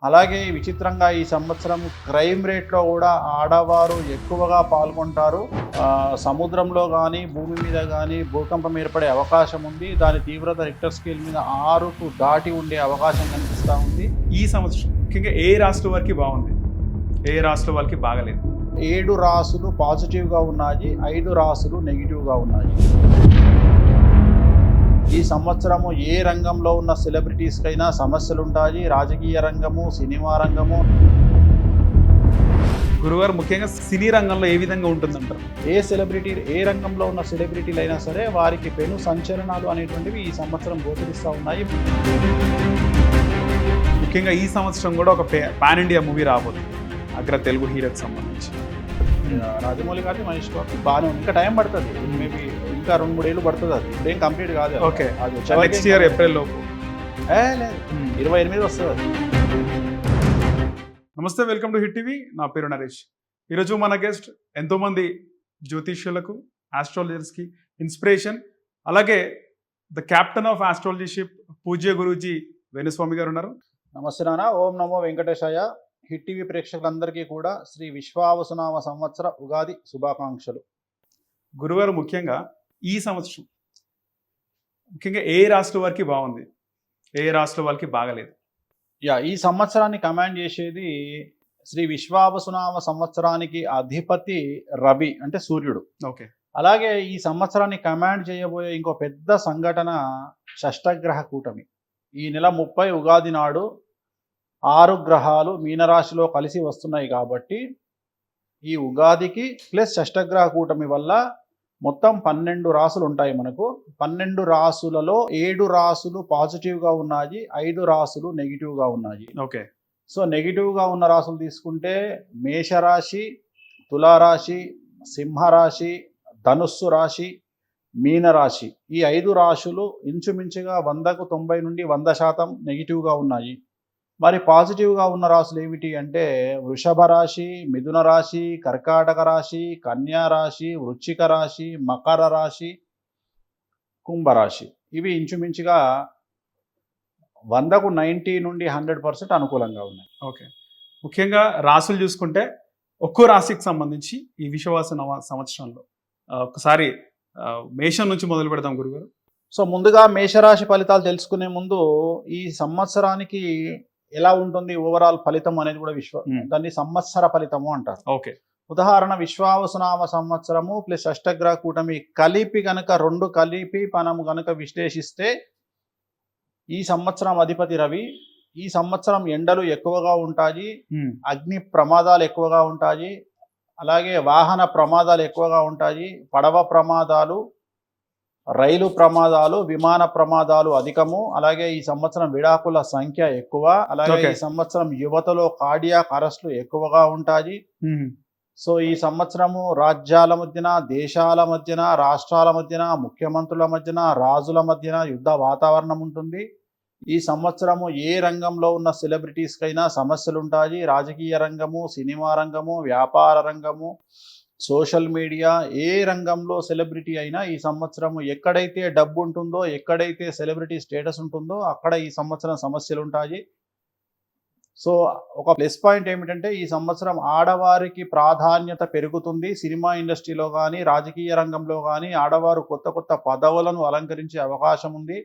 అలాగే విచిత్రంగా ఈ సంవత్సరం క్రైమ్ రేట్లో కూడా ఆడవారు ఎక్కువగా పాల్గొంటారు. సముద్రంలో కానీ భూమి మీద కానీ భూకంపం ఏర్పడే అవకాశం ఉంది. దాని తీవ్రత రిక్టర్ స్కేల్ మీద 6కు దాటి ఉండే అవకాశం కనిపిస్తూ ఉంది. ఈ సంవత్సరం ముఖ్యంగా ఏ రాష్ట్రం వరకు బాగుంది, ఏ రాష్ట్రం వరకు బాగలేదు? 7 రాసులు పాజిటివ్గా ఉన్నాయి, 5 రాసులు నెగిటివ్గా ఉన్నాయి. ఈ సంవత్సరము ఏ రంగంలో ఉన్న సెలబ్రిటీస్కైనా సమస్యలుంటాయి. రాజకీయ రంగము, సినిమా రంగము. గురుగారు ముఖ్యంగా సినీ రంగంలో ఏ విధంగా ఉంటుందంటారు? ఏ సెలబ్రిటీ, ఏ రంగంలో ఉన్న సెలబ్రిటీలైనా సరే వారికి పెను సంచలనాలు అనేటువంటివి ఈ సంవత్సరం గోచరిస్తూ ఉన్నాయి. ముఖ్యంగా ఈ సంవత్సరం కూడా ఒక పాన్ ఇండియా మూవీ రాబోతుంది అగ్ర తెలుగు హీరోకి సంబంధించి. రాజమౌళి గారికి, మహేష్ గారికి బాగానే ఉంది. ఇంకా టైం పడుతుంది, మేబీ ఇంకా 2-3 ఏళ్ళు పడుతుంది. అది ఇప్పుడేం కంప్లీట్ కాదు. ఓకే, అది నెక్స్ట్ ఇయర్ ఏప్రిల్ లోపు. లేదు, 28 వస్తుంది అది. నమస్తే, వెల్కమ్ టు హిట్ టీవీ. నా పేరు నరేష్. ఈరోజు మన గెస్ట్ ఎంతోమంది జ్యోతిష్యులకు, ఆస్ట్రాలజర్స్కి ఇన్స్పిరేషన్, అలాగే ద క్యాప్టెన్ ఆఫ్ ఆస్ట్రాలజీషిప్ పూజ్య గురూజీ వేణుస్వామి గారు ఉన్నారు. నమస్తే నాన్న. ఓం నమో వెంకటేశాయ. హిట్ టీవీ ప్రేక్షకులందరికీ కూడా శ్రీ విశ్వావసునామ సంవత్సర ఉగాది శుభాకాంక్షలు. గురువారు ముఖ్యంగా ఈ సంవత్సరం ముఖ్యంగా ఏ రాష్ట్రం వరకు బాగుంది, ఏ రాష్ట్రం వరకు బాగలేదు? ఈ సంవత్సరాన్ని కమాండ్ చేసేది శ్రీ విశ్వావసునామ సంవత్సరానికి అధిపతి రవి, అంటే సూర్యుడు. ఓకే. అలాగే ఈ సంవత్సరాన్ని కమాండ్ చేయబోయే ఇంకో పెద్ద సంఘటన షష్టగ్రహ కూటమి. ఈ నెల 30 ఉగాది నాడు 6 గ్రహాలు మీనరాశిలో కలిసి వస్తున్నాయి. కాబట్టి ఈ ఉగాదికి ప్లస్ షష్టగ్రహ కూటమి వల్ల మొత్తం 12 రాసులు ఉంటాయి మనకు. 12 రాసులలో 7 రాసులు పాజిటివ్గా ఉన్నాయి, 5 రాసులు నెగిటివ్గా ఉన్నాయి. ఓకే. సో నెగిటివ్గా ఉన్న రాసులు తీసుకుంటే మేషరాశి, తులారాశి, సింహరాశి, ధనుస్సు రాశి, మీనరాశి. ఈ 5 రాశులు ఇంచుమించుగా 100కు 90 నుండి 100% నెగిటివ్గా ఉన్నాయి. మరి పాజిటివ్గా ఉన్న రాశులు ఏమిటి అంటే వృషభ రాశి, మిథున రాశి, కర్కాటక రాశి, కన్యా రాశి, వృశ్చిక రాశి, మకర రాశి, కుంభరాశి. ఇవి ఇంచుమించుగా 100కు 90 నుండి 100% అనుకూలంగా ఉన్నాయి. ఓకే. ముఖ్యంగా రాశులు చూసుకుంటే ఒక్కో రాశికి సంబంధించి ఈ విశ్వాస సంవత్సరంలో ఒకసారి మేషం నుంచి మొదలు పెడదాం గురుగారు. సో ముందుగా మేషరాశి ఫలితాలు తెలుసుకునే ముందు ఈ సంవత్సరానికి ఎలా ఉంటుంది ఓవరాల్ ఫలితం అనేది కూడా దాన్ని సంవత్సర ఫలితము అంటారు. ఓకే. ఉదాహరణ విశ్వావసునామ సంవత్సరము ప్లస్ అష్టగ్రహ కూటమి కలిపి గనక 2 కలిపి మనము గనక విశ్లేషిస్తే ఈ సంవత్సరం అధిపతి రవి. ఈ సంవత్సరం ఎండలు ఎక్కువగా ఉంటాయి, అగ్ని ప్రమాదాలు ఎక్కువగా ఉంటాయి, అలాగే వాహన ప్రమాదాలు ఎక్కువగా ఉంటాయి, పడవ ప్రమాదాలు, రైలు ప్రమాదాలు, విమాన ప్రమాదాలు అధికము. అలాగే ఈ సంవత్సరం విడాకుల సంఖ్య ఎక్కువ. అలాగే ఈ సంవత్సరం యువతలో కార్డియాక్ అరెస్టులు ఎక్కువగా ఉంటాయి. సో ఈ సంవత్సరము రాజ్యాల మధ్యన, దేశాల మధ్యన, రాష్ట్రాల మధ్యన, ముఖ్యమంత్రుల మధ్యన, రాజుల మధ్యన యుద్ధ వాతావరణం ఉంటుంది. ఈ సంవత్సరము ఏ రంగంలో ఉన్న సెలబ్రిటీస్కైనా సమస్యలుంటాయి. రాజకీయ రంగము, సినిమా రంగము, వ్యాపార రంగము, సోషల్ మీడియా, ఏ రంగంలో సెలబ్రిటీ అయినా ఈ సంవత్సరము ఎక్కడైతే డబ్బు ఉంటుందో, ఎక్కడైతే సెలబ్రిటీ స్టేటస్ ఉంటుందో అక్కడ ఈ సంవత్సరం సమస్యలు ఉంటాయి. సో ఒక ప్లస్ పాయింట్ ఏమిటంటే ఈ సంవత్సరం ఆడవారికి ప్రాధాన్యత పెరుగుతుంది. సినిమా ఇండస్ట్రీలో కానీ, రాజకీయ రంగంలో కానీ ఆడవారు కొత్త కొత్త పదవులను అలంకరించే అవకాశం ఉంది.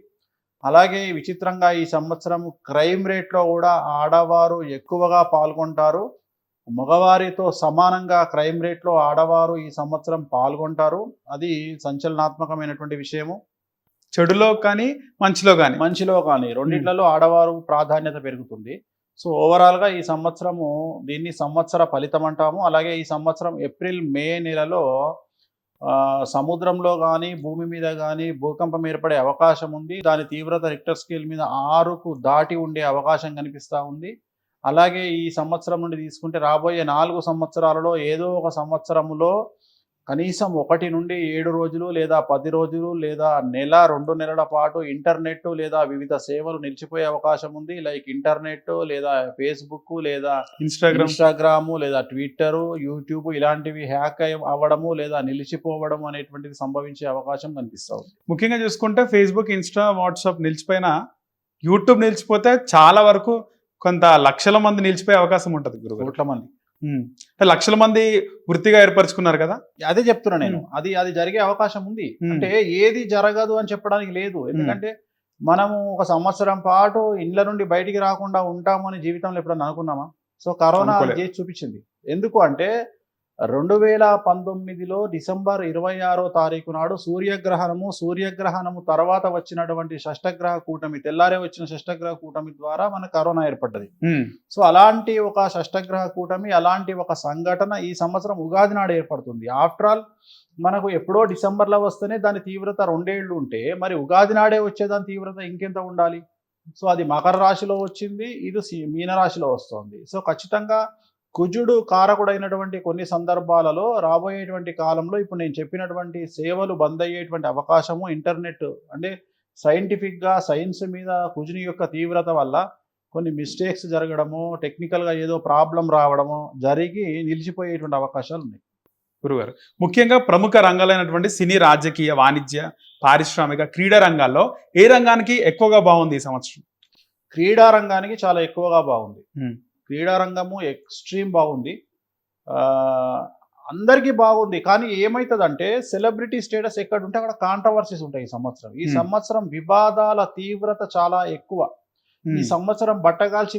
అలాగే విచిత్రంగా ఈ సంవత్సరం క్రైమ్ రేట్లో కూడా ఆడవారు ఎక్కువగా పాల్గొంటారు. మగవారితో సమానంగా క్రైమ్ రేట్లో ఆడవారు ఈ సంవత్సరం పాల్గొంటారు. అది సంచలనాత్మకమైనటువంటి విషయము. చెడులో కానీ మంచిలో కానీ రెండిట్లలో ఆడవారు ప్రాధాన్యత పెరుగుతుంది. సో ఓవరాల్గా ఈ సంవత్సరము దీన్ని సంవత్సర ఫలితం అంటాము. అలాగే ఈ సంవత్సరం ఏప్రిల్ మే నెలలో సముద్రంలో కానీ భూమి మీద కానీ భూకంపం ఏర్పడే అవకాశం ఉంది. దాని తీవ్రత రిక్టర్ స్కేల్ మీద 6కు దాటి ఉండే అవకాశం కనిపిస్తూ ఉంది. అలాగే ఈ సంవత్సరం నుండి తీసుకుంటే రాబోయే 4 సంవత్సరాలలో ఏదో ఒక సంవత్సరములో కనీసం 1 నుండి 7 రోజులు లేదా 10 రోజులు లేదా నెల 2 నెలల పాటు ఇంటర్నెట్ లేదా వివిధ సేవలు నిలిచిపోయే అవకాశం ఉంది. లైక్ ఇంటర్నెట్ లేదా ఫేస్బుక్ లేదా ఇన్స్టాగ్రామ్ లేదా ట్విట్టర్, యూట్యూబ్ ఇలాంటివి హ్యాక్ అవ్వడము లేదా నిలిచిపోవడం అనేటువంటిది సంభవించే అవకాశం కనిపిస్తుంది. ముఖ్యంగా చూసుకుంటే ఫేస్బుక్, ఇన్స్టా, వాట్సాప్ నిలిచిపోయినా యూట్యూబ్ నిలిచిపోతే చాలా వరకు కొంత లక్షల మంది నిలిచిపోయే అవకాశం ఉంటుంది గురుగారు. కోట్ల మంది. అంటే లక్షల మంది వృత్తిగా ఏర్పరచుకున్నారు కదా. అదే చెప్తున్నా నేను, అది జరిగే అవకాశం ఉంది. అంటే ఏది జరగదు అని చెప్పడానికి లేదు. ఎందుకంటే మనము ఒక సంవత్సరం పాటు ఇళ్ళ నుండి బయటికి రాకుండా ఉంటామని జీవితంలో ఎప్పుడన్నా అనుకున్నామా? సో కరోనా అనుకోలేదు. చేసి చూపించింది. ఎందుకు అంటే 2019లో డిసెంబర్ 26వ తారీఖు నాడు సూర్యగ్రహణము తర్వాత వచ్చినటువంటి షష్టగ్రహ కూటమి, తెల్లారే వచ్చిన షష్టగ్రహ కూటమి ద్వారా మన కరోనా ఏర్పడ్డది. సో అలాంటి ఒక షష్టగ్రహ కూటమి, అలాంటి ఒక సంఘటన ఈ సంవత్సరం ఉగాది నాడు ఏర్పడుతుంది. ఆఫ్టర్ ఆల్ మనకు ఎప్పుడో డిసెంబర్లో వస్తేనే దాని తీవ్రత 2 ఏళ్ళు ఉంటే, మరి ఉగాది నాడే వచ్చేదాని తీవ్రత ఇంకెంత ఉండాలి? సో అది మకర రాశిలో వచ్చింది, ఇది మీనరాశిలో వస్తుంది. సో ఖచ్చితంగా కుజుడు కారకుడైనటువంటి కొన్ని సందర్భాలలో రాబోయేటువంటి కాలంలో ఇప్పుడు నేను చెప్పినటువంటి సేవలు బంద్ అయ్యేటువంటి అవకాశము, ఇంటర్నెట్ అంటే సైంటిఫిక్గా సైన్స్ మీద కుజుని యొక్క తీవ్రత వల్ల కొన్ని మిస్టేక్స్ జరగడము, టెక్నికల్గా ఏదో ప్రాబ్లం రావడము జరిగి నిలిచిపోయేటువంటి అవకాశాలు ఉన్నాయి గురుగారు. ముఖ్యంగా ప్రముఖ రంగాలైనటువంటి సినీ, రాజకీయ, వాణిజ్య, పారిశ్రామిక, క్రీడా రంగాల్లో ఏ రంగానికి ఎక్కువగా బాగుంది ఈ సంవత్సరం? క్రీడా రంగానికి చాలా ఎక్కువగా బాగుంది. క్రీడా రంగము ఎక్స్ట్రీమ్ బాగుంది. అందరికీ బాగుంది. కానీ ఏమవుతుందంటే సెలబ్రిటీ స్టేటస్ ఎక్కడ ఉంటే అక్కడ కాంట్రవర్సీస్ ఉంటాయి. ఈ సంవత్సరం వివాదాల తీవ్రత చాలా ఎక్కువ. ఈ సంవత్సరం బట్టగాల్చి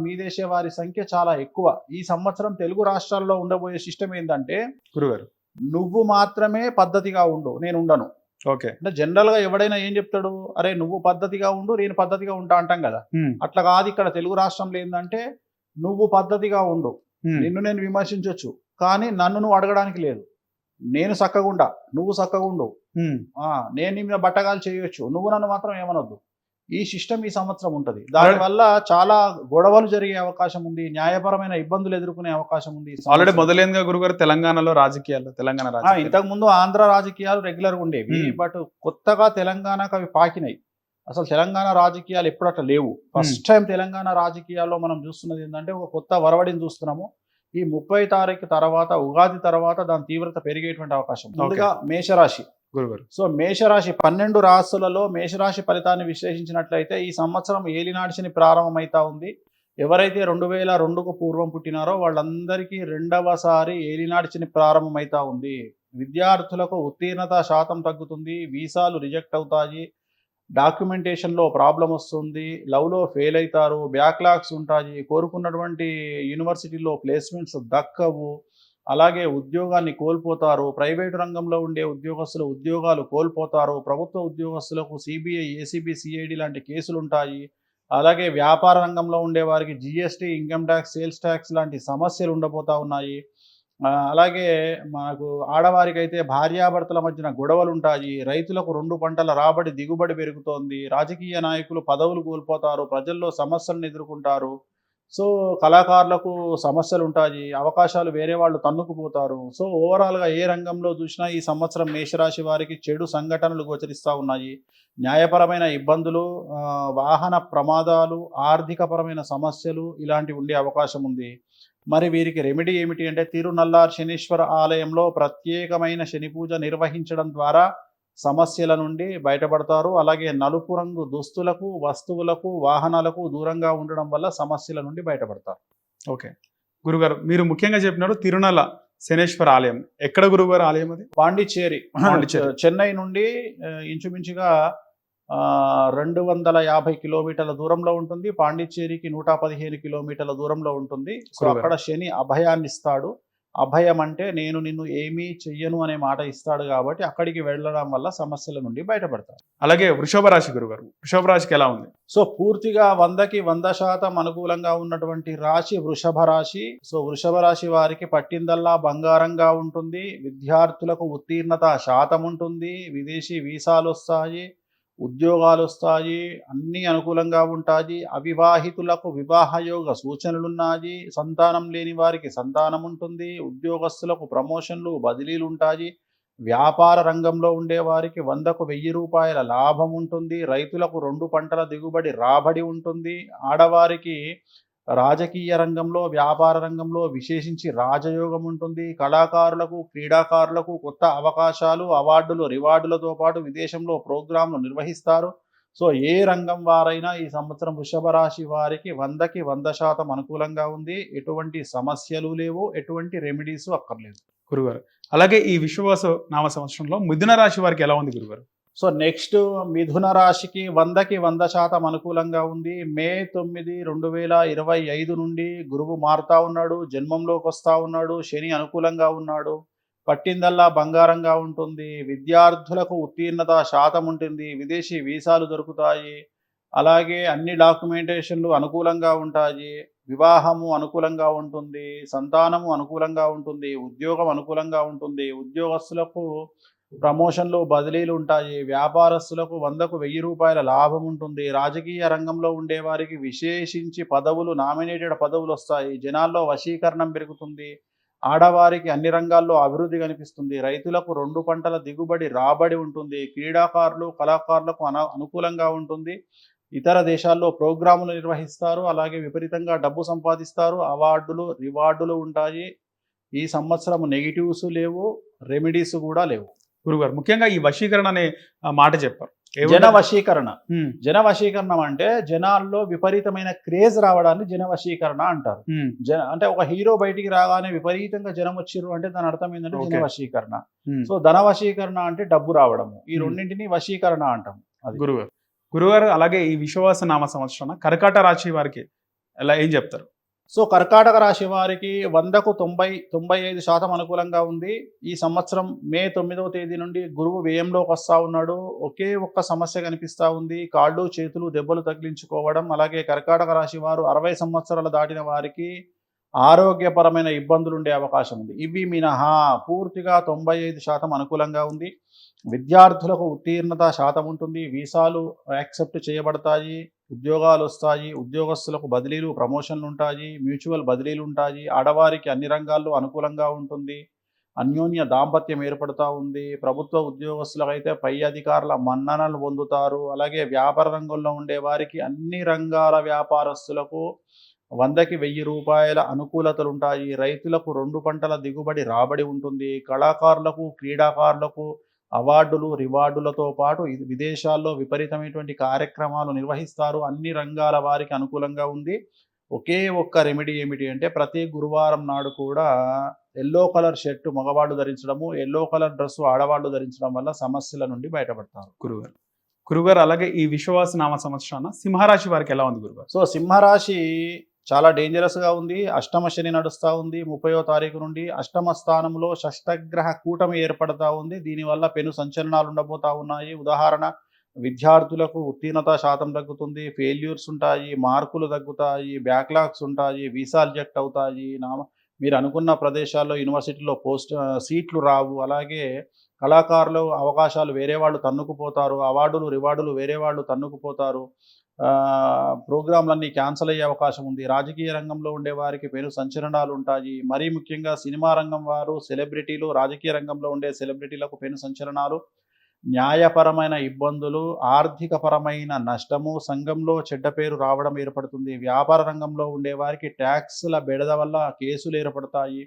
మీదేసే వారి సంఖ్య చాలా ఎక్కువ. ఈ సంవత్సరం తెలుగు రాష్ట్రాల్లో ఉండబోయే సిస్టమ్ ఏంటంటే, గురుగారు నువ్వు మాత్రమే పద్ధతిగా ఉండు, నేను ఉండను. ఓకే. అంటే జనరల్ గా ఎవడైనా ఏం చెప్తాడు, అరే నువ్వు పద్ధతిగా ఉండు, నేను పద్ధతిగా ఉంటా అంటాం కదా. అట్లా కాదు ఇక్కడ తెలుగు రాష్ట్రంలో ఏంటంటే, నువ్వు పద్ధతిగా ఉండు, నిన్ను నేను విమర్శించవచ్చు, కానీ నన్ను నువ్వు అడగడానికి లేదు. నేను చక్కగుండా, నువ్వు చక్కగుండు, నేను నీ మీద బట్టగాలు చేయొచ్చు, నువ్వు నన్ను మాత్రం ఏమనొద్దు. ఈ సిస్టమ్ ఈ సంవత్సరం ఉంటుంది. దానివల్ల చాలా గొడవలు జరిగే అవకాశం ఉంది, న్యాయపరమైన ఇబ్బందులు ఎదుర్కొనే అవకాశం ఉంది. ఆల్రెడీ మొదలైందిగా గురుగారు తెలంగాణలో రాజకీయాలు. ఇంతకు ముందు ఆంధ్ర రాజకీయాలు రెగ్యులర్గా ఉండేవి, బట్ కొత్తగా తెలంగాణకు అవి పాకినాయి. అసలు తెలంగాణ రాజకీయాలు ఎప్పుడు అట్లా లేవు. ఫస్ట్ టైం తెలంగాణ రాజకీయాల్లో మనం చూస్తున్నది ఏంటంటే ఒక కొత్త వరవడిని చూస్తున్నాము. ఈ 30 తారీఖు తర్వాత, ఉగాది తర్వాత దాని తీవ్రత పెరిగేటువంటి అవకాశం. ముందుగా మేషరాశి గురుగారు. సో మేషరాశి 12 రాశులలో మేషరాశి ఫలితాన్ని విశ్లేషించినట్లయితే ఈ సంవత్సరం ఏలినాటి శని ప్రారంభమైతా ఉంది. ఎవరైతే 2002కు పూర్వం పుట్టినారో వాళ్ళందరికీ రెండవసారి ఏలినాటి శని ప్రారంభమైతా ఉంది. విద్యార్థులకు ఉత్తీర్ణత శాతం తగ్గుతుంది, వీసాలు రిజెక్ట్ అవుతాయి, డాక్యుమెంటేషన్లో ప్రాబ్లం వస్తుంది, లవ్లో ఫెయిల్ అవుతారు, బ్యాక్లాగ్స్ ఉంటాయి, కోరుకున్నటువంటి యూనివర్సిటీలో ప్లేస్మెంట్స్ దక్కవు, అలాగే ఉద్యోగాన్ని కోల్పోతారు, ప్రైవేటు రంగంలో ఉండే ఉద్యోగస్తులు ఉద్యోగాలు కోల్పోతారు, ప్రభుత్వ ఉద్యోగస్తులకు సిబిఐ, ఏసీబీ, సిఐడి లాంటి కేసులు ఉంటాయి, అలాగే వ్యాపార రంగంలో ఉండే వారికి GST, income tax, sales tax లాంటి సమస్యలు ఉండబోతా ఉన్నాయి. అలాగే మనకు ఆడవారికి అయితే భార్యాభర్తల మధ్యన గొడవలు ఉంటాయి, రైతులకు 2 పంటల రాబడి దిగుబడి పెరుగుతోంది, రాజకీయ నాయకులు పదవులు కోల్పోతారు, ప్రజల్లో సమస్యలను ఎదుర్కొంటారు. సో కళాకారులకు సమస్యలు ఉంటాయి, అవకాశాలు వేరే వాళ్ళు తన్నుకుపోతారు. సో ఓవరాల్గా ఏ రంగంలో చూసినా ఈ సంవత్సరం మేషరాశి వారికి చెడు సంఘటనలు గోచరిస్తూ ఉన్నాయి. న్యాయపరమైన ఇబ్బందులు, వాహన ప్రమాదాలు, ఆర్థికపరమైన సమస్యలు ఇలాంటివి ఉండే అవకాశం ఉంది. మరి వీరికి రెమెడీ ఏమిటి అంటే, తిరునల్లార్ శనీశ్వర ఆలయంలో ప్రత్యేకమైన శని పూజ నిర్వహించడం ద్వారా సమస్యల నుండి బయటపడతారు. అలాగే నలుపు రంగు దుస్తులకు, వస్తువులకు, వాహనాలకు దూరంగా ఉండడం వల్ల సమస్యల నుండి బయటపడతారు. ఓకే గురుగారు, మీరు ముఖ్యంగా చెప్పినారు తిరునల శనేశ్వర ఆలయం. ఎక్కడ గురుగారు ఆలయం అది? పాండిచ్చేరి. చెన్నై నుండి ఇంచుమించుగా 250 కిలోమీటర్ల దూరంలో ఉంటుంది. పాండిచ్చేరికి 115 కిలోమీటర్ల దూరంలో ఉంటుంది. సో అక్కడ శని అభయాన్ని ఇస్తాడు. అభయం అంటే నేను నిన్ను ఏమీ చెయ్యను అనే మాట ఇస్తాడు, కాబట్టి అక్కడికి వెళ్ళడం వల్ల సమస్యల నుండి బయటపడతారు. అలాగే వృషభ రాశి గురుగారు, వృషభ రాశికి ఎలా ఉంది? సో పూర్తిగా 100కి 100% అనుకూలంగా ఉన్నటువంటి రాశి వృషభ రాశి. సో వృషభ రాశి వారికి పట్టిందల్లా బంగారంగా ఉంటుంది. విద్యార్థులకు ఉత్తీర్ణత శాతం ఉంటుంది, విదేశీ వీసాలు వస్తాయి, ఉద్యోగాలు వస్తాయి, అన్నీ అనుకూలంగా ఉంటాయి. అవివాహితులకు వివాహయోగ సూచనలున్నాయి, సంతానం లేని వారికి సంతానం ఉంటుంది, ఉద్యోగస్తులకు ప్రమోషన్లు, బదిలీలు ఉంటాయి, వ్యాపార రంగంలో ఉండే వారికి 100కు 1000 రూపాయల లాభం ఉంటుంది, రైతులకు 2 పంటల దిగుబడి రాబడి ఉంటుంది, ఆడవారికి రాజకీయ రంగంలో, వ్యాపార రంగంలో విశేషించి రాజయోగం ఉంటుంది, కళాకారులకు, క్రీడాకారులకు కొత్త అవకాశాలు, అవార్డులు, రివార్డులతో పాటు విదేశంలో ప్రోగ్రాంలు నిర్వహిస్తారు. సో ఏ రంగం వారైనా ఈ సంవత్సరం వృషభ రాశి వారికి 100కి 100% అనుకూలంగా ఉంది. ఎటువంటి సమస్యలు లేవు, ఎటువంటి రెమెడీస్ అక్కర్లేదు. గురుగారు అలాగే ఈ విశ్వవాస నామ సంవత్సరంలో మిథున రాశి వారికి ఎలా ఉంది గురుగారు? సో నెక్స్ట్ మిథున రాశికి 100కి 100% అనుకూలంగా ఉంది. మే 9, 2025 నుండి గురువు మారుతా ఉన్నాడు, జన్మంలోకి వస్తూ ఉన్నాడు, శని అనుకూలంగా ఉన్నాడు. పట్టిందల్లా బంగారంగా ఉంటుంది. విద్యార్థులకు ఉత్తీర్ణత శాతం ఉంటుంది. విదేశీ వీసాలు దొరుకుతాయి. అలాగే అన్ని డాక్యుమెంటేషన్లు అనుకూలంగా ఉంటాయి. వివాహము అనుకూలంగా ఉంటుంది. సంతానము అనుకూలంగా ఉంటుంది. ఉద్యోగం అనుకూలంగా ఉంటుంది. ఉద్యోగస్తులకు ప్రమోషన్లు బదిలీలు ఉంటాయి. వ్యాపారస్తులకు 100కు 1000 రూపాయల లాభం ఉంటుంది. రాజకీయ రంగంలో ఉండేవారికి విశేషించి పదవులు, నామినేటెడ్ పదవులు వస్తాయి. జనాల్లో వశీకరణం పెరుగుతుంది. ఆడవారికి అన్ని రంగాల్లో అభివృద్ధి కనిపిస్తుంది. రైతులకు 2 పంటల దిగుబడి రాబడి ఉంటుంది. క్రీడాకారులు, కళాకారులకు అనుకూలంగా ఉంటుంది. ఇతర దేశాల్లో ప్రోగ్రాములు నిర్వహిస్తారు. అలాగే విపరీతంగా డబ్బు సంపాదిస్తారు. అవార్డులు, రివార్డులు ఉంటాయి. ఈ సంవత్సరం నెగిటివ్స్ లేవు, రెమెడీస్ కూడా లేవు. గురుగారు ముఖ్యంగా ఈ వశీకరణ అనే మాట చెప్పారు. జన వశీకరణ. జన వశీకరణం అంటే జనాల్లో విపరీతమైన క్రేజ్ రావడాన్ని జన వశీకరణ అంటారు. అంటే ఒక హీరో బయటికి రాగానే విపరీతంగా జనం వచ్చిర్రు అంటే దాని అర్థం ఏంటంటే జన వశీకరణ. సో ధన వశీకరణ అంటే డబ్బు రావడము. ఈ రెండింటిని వశీకరణ అంటాం. అది గురుగారు అలాగే ఈ విశ్వవాస నామ సంవత్సరం కర్కాట రాశి వారికి ఎలా ఏం చెప్తారు? సో కర్కాటక రాశి వారికి 100కు 95% అనుకూలంగా ఉంది. ఈ సంవత్సరం మే 9వ తేదీ నుండి గురువు వ్యయంలోకి వస్తూ ఉన్నాడు. ఒకే ఒక్క సమస్య కనిపిస్తూ ఉంది. కాళ్ళు చేతులు దెబ్బలు తగిలించుకోవడం. అలాగే కర్కాటక రాశి వారు 60 సంవత్సరాలు దాటిన వారికి ఆరోగ్యపరమైన ఇబ్బందులు ఉండే అవకాశం ఉంది. ఇవి మినహా పూర్తిగా 95% అనుకూలంగా ఉంది. విద్యార్థులకు ఉత్తీర్ణత శాతం ఉంటుంది. వీసాలు యాక్సెప్ట్ చేయబడతాయి. ఉద్యోగాలు వస్తాయి. ఉద్యోగస్తులకు బదిలీలు, ప్రమోషన్లు ఉంటాయి. మ్యూచువల్ బదిలీలు ఉంటాయి. ఆడవారికి అన్ని రంగాల్లో అనుకూలంగా ఉంటుంది. అన్యోన్య దాంపత్యం ఏర్పడుతూ ఉంది. ప్రభుత్వ ఉద్యోగస్తులకైతే పై అధికారుల మన్ననలు పొందుతారు. అలాగే వ్యాపార రంగంలో ఉండే వారికి అన్ని రంగాల వ్యాపారస్తులకు 100కి 1000 రూపాయల అనుకూలతలు ఉంటాయి. రైతులకు 2 పంటల దిగుబడి రాబడి ఉంటుంది. కళాకారులకు, క్రీడాకారులకు అవార్డులు, రివార్డులతో పాటు విదేశాల్లో విపరీతమైనటువంటి కార్యక్రమాలు నిర్వహిస్తారు. అన్ని రంగాల వారికి అనుకూలంగా ఉంది. ఒకే ఒక్క రెమెడీ ఏమిటి అంటే ప్రతి గురువారం నాడు కూడా ఎల్లో కలర్ షర్టు మగవాళ్ళు ధరించడము, ఎల్లో కలర్ డ్రెస్సు ఆడవాళ్ళు ధరించడం వల్ల సమస్యల నుండి బయటపడతారు. గురుగారు అలాగే ఈ విశ్వవాస నామ సంవత్సరాన సింహరాశి వారికి ఎలా ఉంది గురుగారు? సో సింహరాశి చాలా డేంజరస్గా ఉంది. అష్టమ శని నడుస్తూ ఉంది. 30వ తారీఖు నుండి అష్టమ స్థానంలో షష్టగ్రహ కూటమి ఏర్పడతా ఉంది. దీనివల్ల పెను సంచలనాలు ఉండబోతా ఉన్నాయి. ఉదాహరణ, విద్యార్థులకు ఉత్తీర్ణత శాతం తగ్గుతుంది. ఫెయిల్యూర్స్ ఉంటాయి. మార్కులు తగ్గుతాయి. బ్యాక్లాగ్స్ ఉంటాయి. వీసా రిజెక్ట్ అవుతాయి. మీరు అనుకున్న ప్రదేశాల్లో యూనివర్సిటీలో సీట్లు రావు. అలాగే కళాకారులు అవకాశాలు వేరే వాళ్ళు తన్నుకుపోతారు. అవార్డులు, రివార్డులు వేరే వాళ్ళు తన్నుకుపోతారు. ప్రోగ్రాంలన్నీ క్యాన్సిల్ అయ్యే అవకాశం ఉంది. రాజకీయ రంగంలో ఉండే వారికి పెను సంచలనాలు ఉంటాయి. మరీ ముఖ్యంగా సినిమా రంగం వారు, సెలబ్రిటీలు, రాజకీయ రంగంలో ఉండే సెలబ్రిటీలకు పెను సంచలనాలు, న్యాయపరమైన ఇబ్బందులు, ఆర్థికపరమైన నష్టము, సంఘంలో చెడ్డ పేరు రావడం ఏర్పడుతుంది. వ్యాపార రంగంలో ఉండే వారికి ట్యాక్స్ల బెడద వల్ల కేసులు ఏర్పడతాయి.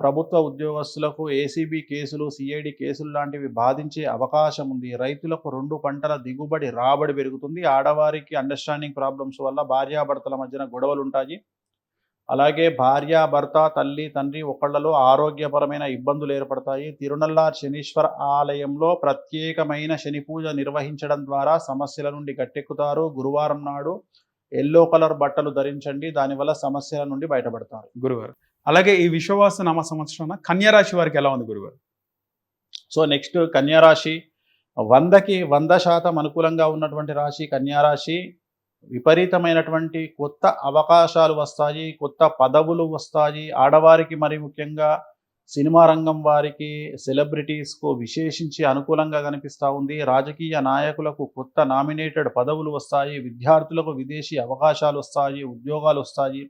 ప్రభుత్వ ఉద్యోగస్తులకు ఏసీబీ కేసులు, సిఐడి కేసులు లాంటివి బాధించే అవకాశం ఉంది. రైతులకు 2 పంటల దిగుబడి రాబడి పెరుగుతుంది. ఆడవారికి అండర్స్టాండింగ్ ప్రాబ్లమ్స్ వల్ల భార్యాభర్తల మధ్యన గొడవలు ఉంటాయి. అలాగే భార్య, భర్త, తల్లి, తండ్రి ఒకళ్లలో ఆరోగ్యపరమైన ఇబ్బందులు ఏర్పడతాయి. తిరునల్లార్ శనీశ్వర ఆలయంలో ప్రత్యేకమైన శని పూజ నిర్వహించడం ద్వారా సమస్యల నుండి గట్టెక్కుతారు. గురువారం నాడు ఎల్లో కలర్ బట్టలు ధరించండి. దానివల్ల సమస్యల నుండి బయటపడతారు. గురుగారు అలాగే ఈ విశ్వవాస నామ సంవత్సరాన కన్యారాశి వారికి ఎలా ఉంది గురుగారు? సో నెక్స్ట్ కన్యారాశి 100కి 100% అనుకూలంగా ఉన్నటువంటి రాశి కన్యారాశి. విపరీతమైనటువంటి కొత్త అవకాశాలు వస్తాయి. కొత్త పదవులు వస్తాయి. ఆడవారికి మరి ముఖ్యంగా సినిమా రంగం వారికి, సెలబ్రిటీస్కు విశేషించి అనుకూలంగా కనిపిస్తూ ఉంది. రాజకీయ నాయకులకు కొత్త నామినేటెడ్ పదవులు వస్తాయి. విద్యార్థులకు విదేశీ అవకాశాలు వస్తాయి. ఉద్యోగాలు వస్తాయి.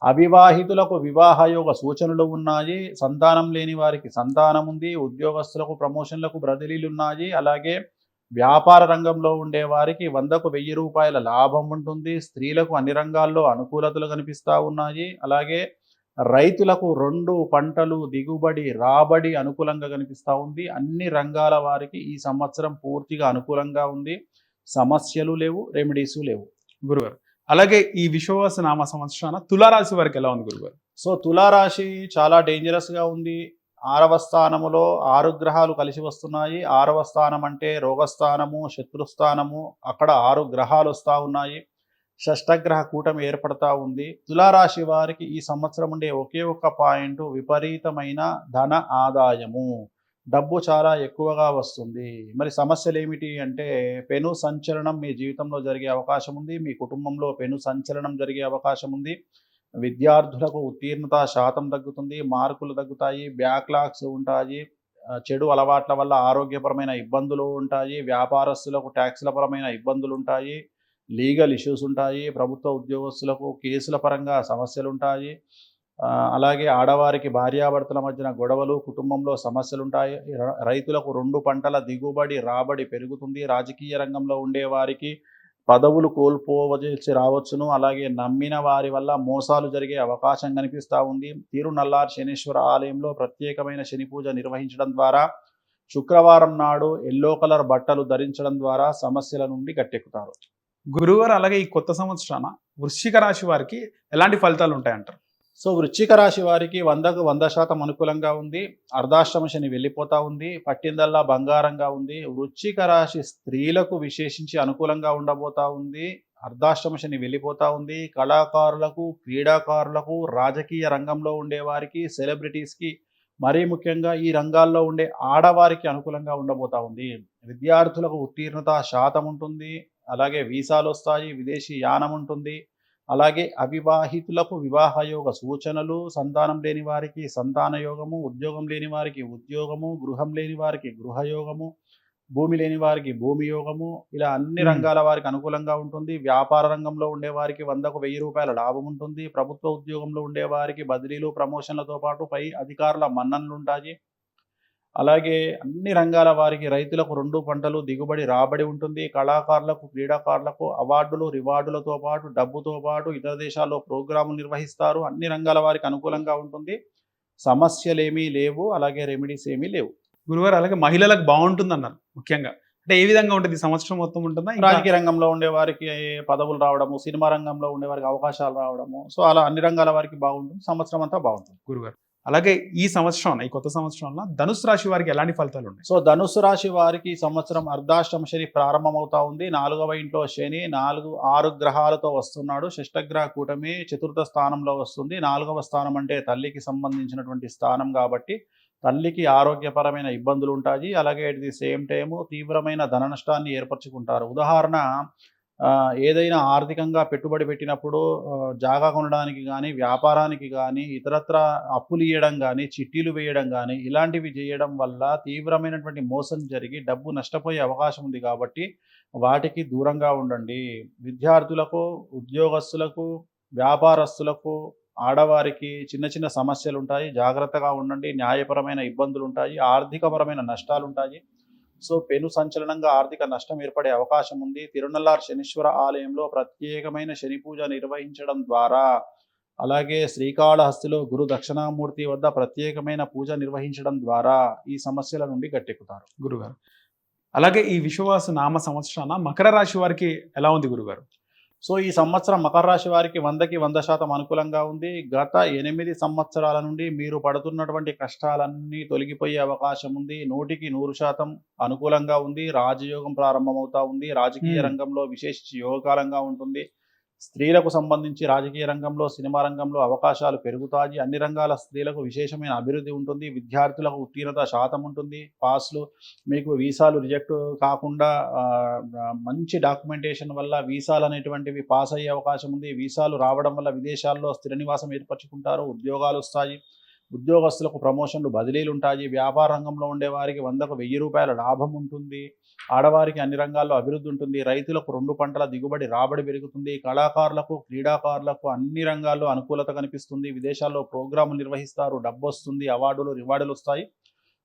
అవివాహితులకు వివాహయోగ సూచనలు ఉన్నాయి. సంతానం లేని వారికి సంతానం ఉంది. ఉద్యోగస్తులకు ప్రమోషన్లకు బదిలీలు ఉన్నాయి. అలాగే వ్యాపార రంగంలో ఉండే వారికి 100కు 1000 రూపాయల లాభం ఉంటుంది. స్త్రీలకు అన్ని రంగాల్లో అనుకూలతలు కనిపిస్తూ ఉన్నాయి. అలాగే రైతులకు 2 పంటలు దిగుబడి రాబడి అనుకూలంగా కనిపిస్తూ ఉంది. అన్ని రంగాల వారికి ఈ సంవత్సరం పూర్తిగా అనుకూలంగా ఉంది. సమస్యలు లేవు, రెమెడీస్ లేవు. గురుగారు అలాగే ఈ విశ్వవాస నామ సంవత్సరాన తులారాశి వారికి ఎలా ఉంది గురుగారు? సో తులారాశి చాలా డేంజరస్గా ఉంది. 6వ స్థానములో 6 గ్రహాలు కలిసి వస్తున్నాయి. 6వ స్థానం అంటే రోగస్థానము, శత్రుస్థానము. అక్కడ 6 గ్రహాలు వస్తూ ఉన్నాయి. షష్టగ్రహ కూటమి ఏర్పడతా ఉంది. తులారాశి వారికి ఈ సంవత్సరం ఉండే ఒకే ఒక్క పాయింట్ విపరీతమైన ధన ఆదాయము. డబ్బు చాలా ఎక్కువగా వస్తుంది. మరి సమస్యలు ఏమిటి అంటే పెను సంచలనం మీ జీవితంలో జరిగే అవకాశం ఉంది. మీ కుటుంబంలో పెను సంచలనం జరిగే అవకాశం ఉంది. విద్యార్థులకు ఉత్తీర్ణత శాతం తగ్గుతుంది, మార్కులు తగ్గుతాయి, బ్యాక్లాగ్స్ ఉంటాయి, చెడు అలవాట్ల వల్ల ఆరోగ్యపరమైన ఇబ్బందులు ఉంటాయి, వ్యాపారస్తులకు ట్యాక్స్ల పరమైన ఇబ్బందులు ఉంటాయి, లీగల్ ఇష్యూస్ ఉంటాయి, ప్రభుత్వ ఉద్యోగస్తులకు కేసుల పరంగా సమస్యలు ఉంటాయి. అలాగే ఆడవారికి భార్యాభర్తల మధ్యన గొడవలు, కుటుంబంలో సమస్యలు ఉంటాయి. రైతులకు 2 పంటల దిగుబడి రాబడి పెరుగుతుంది. రాజకీయ రంగంలో ఉండేవారికి పదవులు కోల్పోవలసి రావచ్చును. అలాగే నమ్మిన వారి వల్ల మోసాలు జరిగే అవకాశం కనిపిస్తూ ఉంది. తిరునల్లార్ శనీశ్వర ఆలయంలో ప్రత్యేకమైన శని పూజ నిర్వహించడం ద్వారా, శుక్రవారం నాడు ఎల్లో కలర్ బట్టలు ధరించడం ద్వారా సమస్యల నుండి గట్టెక్కుతారు. గురువారు అలాగే ఈ కొత్త సంవత్సరాన వృశ్చిక రాశి వారికి ఎలాంటి ఫలితాలు ఉంటాయంటారు? సో వృశ్చిక రాశి వారికి 100కు 100% అనుకూలంగా ఉంది. అర్ధాష్టమ శని వెళ్ళిపోతూ ఉంది. పట్టిందల్లా బంగారంగా ఉంది. వృశ్చిక రాశి స్త్రీలకు విశేషించి అనుకూలంగా ఉండబోతా ఉంది. అర్ధాష్టమ శని వెళ్ళిపోతూ ఉంది. కళాకారులకు, క్రీడాకారులకు, రాజకీయ రంగంలో ఉండేవారికి, సెలబ్రిటీస్కి, మరీ ముఖ్యంగా ఈ రంగాల్లో ఉండే ఆడవారికి అనుకూలంగా ఉండబోతా ఉంది. విద్యార్థులకు ఉత్తీర్ణత శాతం ఉంటుంది. అలాగే వీసాలు వస్తాయి, విదేశీ యానం ఉంటుంది. అలాగే అవివాహితులకు వివాహయోగ సూచనలు, సంతానం లేని వారికి సంతాన యోగము, ఉద్యోగం లేని వారికి ఉద్యోగము, గృహం లేని వారికి గృహయోగము, భూమి లేని వారికి భూమి యోగము, ఇలా అన్ని రంగాల వారికి అనుకూలంగా ఉంటుంది. వ్యాపార రంగంలో ఉండేవారికి 100కు 1000 రూపాయల లాభం ఉంటుంది. ప్రభుత్వ ఉద్యోగంలో ఉండేవారికి బదిలీలు, ప్రమోషన్లతో పాటు పై అధికారుల మన్ననలు ఉంటాయి. అలాగే అన్ని రంగాల వారికి, రైతులకు 2 పంటలు దిగుబడి రాబడి ఉంటుంది. కళాకారులకు, క్రీడాకారులకు అవార్డులు, రివార్డులతో పాటు డబ్బుతో పాటు ఇతర దేశాల్లో ప్రోగ్రాములు నిర్వహిస్తారు. అన్ని రంగాల వారికి అనుకూలంగా ఉంటుంది. సమస్యలేమీ లేవు, అలాగే రెమెడీస్ ఏమీ లేవు. గురువారు అలాగే మహిళలకు బాగుంటుంది అన్నారు ముఖ్యంగా. అంటే ఏ విధంగా ఉంటుంది? ఈ సంవత్సరం మొత్తం ఉంటుందా? రాజకీయ రంగంలో ఉండే వారికి పదవులు రావడము, సినిమా రంగంలో ఉండే వారికి అవకాశాలు రావడము, సో అలా అన్ని రంగాల వారికి బాగుంటుంది. సంవత్సరం అంతా బాగుంటుంది. గురుగారు అలాగే ఈ సంవత్సరం, ఈ కొత్త సంవత్సరంలో ధనుసు రాశి వారికి ఎలాంటి ఫలితాలు ఉన్నాయి? సో ధనుసు రాశి వారికి ఈ సంవత్సరం అర్ధాష్టమ శని ప్రారంభమవుతా ఉంది. 4వ ఇంట్లో శని 6 గ్రహాలతో వస్తున్నాడు. షష్టగ్రహ కూటమి చతుర్థ స్థానంలో వస్తుంది. 4వ స్థానం అంటే తల్లికి సంబంధించినటువంటి స్థానం కాబట్టి తల్లికి ఆరోగ్యపరమైన ఇబ్బందులు ఉంటాయి. అలాగే ఎట్ ది సేమ్ టైము తీవ్రమైన ధన నష్టాన్ని ఏర్పరచుకుంటారు. ఉదాహరణ, ఏదైనా ఆర్థికంగా పెట్టుబడి పెట్టినప్పుడు జాగా కొనడానికి కానీ, వ్యాపారానికి కానీ, ఇతరత్ర అప్పులు ఇవ్వడం కానీ, చిట్టీలు వేయడం కానీ, ఇలాంటివి చేయడం వల్ల తీవ్రమైనటువంటి మోసం జరిగి డబ్బు నష్టపోయే అవకాశం ఉంది. కాబట్టి వాటికి దూరంగా ఉండండి. విద్యార్థులకు, ఉద్యోగస్తులకు, వ్యాపారస్తులకు, ఆడవారికి చిన్న చిన్న సమస్యలు ఉంటాయి. జాగ్రత్తగా ఉండండి. న్యాయపరమైన ఇబ్బందులు ఉంటాయి. ఆర్థికపరమైన నష్టాలు ఉంటాయి. సో పెను సంచలనంగా ఆర్థిక నష్టం ఏర్పడే అవకాశం ఉంది. తిరునల్లార్ శనీశ్వర ఆలయంలో ప్రత్యేకమైన శని పూజ నిర్వహించడం ద్వారా, అలాగే శ్రీకాళహస్తిలో గురు దక్షిణామూర్తి వద్ద ప్రత్యేకమైన పూజ నిర్వహించడం ద్వారా ఈ సమస్యల నుండి గట్టెక్కుతారు. గురుగారు అలాగే ఈ విశ్వవాస నామ సంవత్సరాన మకర రాశి వారికి ఎలా ఉంది గురుగారు? సో ఈ సంవత్సరం మకర రాశి వారికి 100కి 100% అనుకూలంగా ఉంది. గత 8 సంవత్సరాల నుండి మీరు పడుతున్నటువంటి కష్టాలన్నీ తొలగిపోయే అవకాశం ఉంది. 100కి 100% అనుకూలంగా ఉంది. రాజయోగం ప్రారంభమవుతా ఉంది. రాజకీయ రంగంలో విశేషించి యోగకాలంగా ఉంటుంది. స్త్రీలకు సంబంధించి రాజకీయ రంగంలో, సినిమా రంగంలో అవకాశాలు పెరుగుతాయి. అన్ని రంగాల స్త్రీలకు విశేషమైన అభివృద్ధి ఉంటుంది. విద్యార్థులకు ఉత్తీర్ణత శాతం ఉంటుంది. పాస్లు, మీకు వీసాలు రిజెక్ట్ కాకుండా మంచి డాక్యుమెంటేషన్ వల్ల వీసాలు అనేటువంటివి పాస్ అయ్యే అవకాశం ఉంది. వీసాలు రావడం వల్ల విదేశాల్లో స్థిర నివాసం ఏర్పరచుకుంటారు. ఉద్యోగాలు వస్తాయి. ఉద్యోగస్తులకు ప్రమోషన్లు, బదిలీలు ఉంటాయి. వ్యాపార రంగంలో ఉండేవారికి 100కు 1000 రూపాయల లాభం ఉంటుంది. ఆడవారికి అన్ని రంగాల్లో అభివృద్ధి ఉంటుంది. రైతులకు 2 పంటల దిగుబడి రాబడి పెరుగుతుంది. కళాకారులకు, క్రీడాకారులకు అన్ని రంగాల్లో అనుకూలత కనిపిస్తుంది. విదేశాల్లో ప్రోగ్రాములు నిర్వహిస్తారు. డబ్బు వస్తుంది. అవార్డులు, రివార్డులు వస్తాయి.